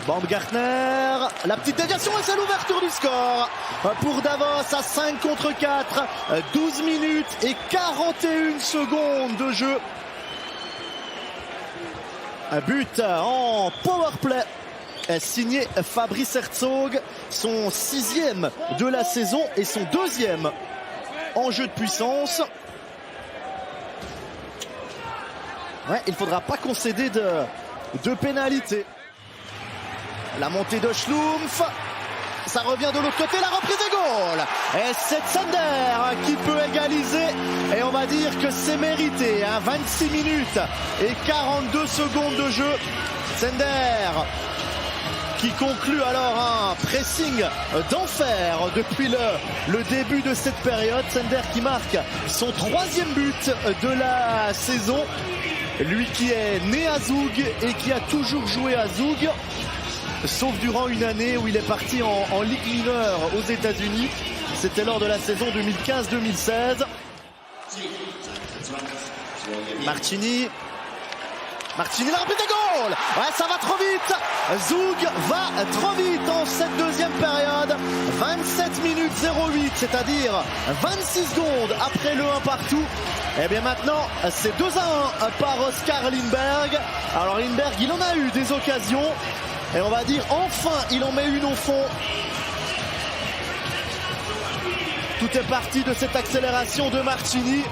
Baumgartner, la petite déviation et c'est l'ouverture du score pour Davos à 5 contre 4, 12 minutes et 41 secondes de jeu. Un but en powerplay signé Fabrice Herzog, son 6e de la saison et son 2e en jeu de puissance. Ouais, il ne faudra pas concéder de pénalité. La montée de Schlumpf, ça revient de l'autre côté, la reprise des goals. Et c'est Zender qui peut égaliser. Et on va dire que c'est mérité. 26 minutes et 42 secondes de jeu. Zender qui conclut alors un pressing d'enfer depuis le début de cette période. Zender qui marque son 3e but de la saison. Lui qui est né à Zoug et qui a toujours joué à Zoug, sauf durant une année où il est parti en Ligue mineure aux États-Unis. C'était lors de la saison 2015-2016. Martini, la reprise des goals. Ouais, ça va trop vite. Zoug va trop vite en cette deuxième période. 27 minutes 08, c'est-à-dire 26 secondes après le 1 partout. Et bien maintenant, c'est 2-1 par Oskar Lindberg. Alors Lindberg, il en a eu des occasions. Et on va dire, enfin, il en met une au fond. Tout est parti de cette accélération de Martini.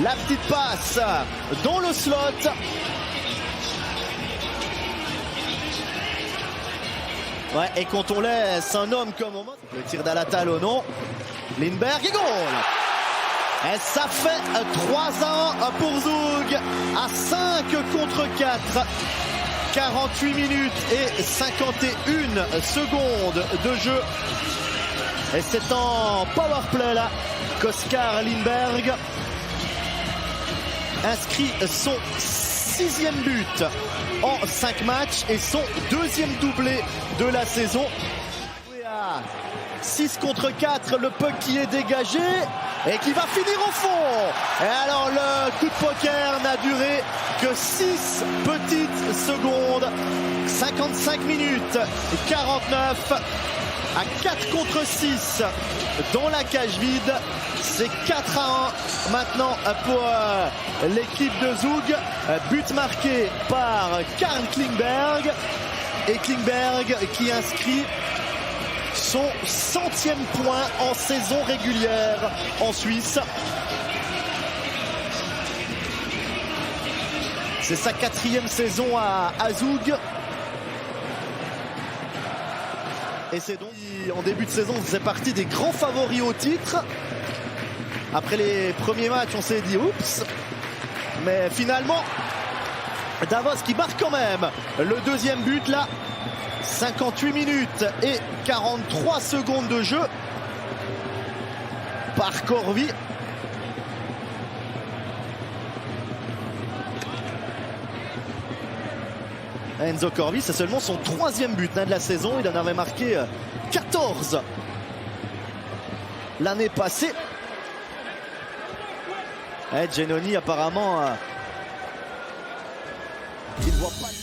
La petite passe dans le slot. Ouais, et quand on laisse un homme comme on le tir d'Alatal non. Lindberg et goal. Et ça fait 3-1 pour Zoug à 5 contre 4. 48 minutes et 51 secondes de jeu. Et c'est en powerplay là qu'Oskar Lindberg inscrit son 6e but en 5 matchs et son 2e doublé de la saison. 6 contre 4, le puck qui est dégagé et qui va finir au fond. Et alors le coup de poker n'a duré que 6 petites secondes. 55 minutes 49 à 4 contre 6 dans la cage vide. C'est 4-1 maintenant pour l'équipe de Zoug. But marqué par Karl Klingberg. Et Klingberg qui inscrit son 100e point en saison régulière en Suisse. C'est sa 4e saison à Zoug. Et c'est donc en début de saison, c'est parti des grands favoris au titre. Après les premiers matchs, on s'est dit oups. Mais finalement, Davos qui marque quand même le 2e but là. 58 minutes et 43 secondes de jeu par Corvi. Enzo Corvi, c'est seulement son 3e but de la saison. Il en avait marqué 14 l'année passée. Et Giannoni apparemment il ne voit pas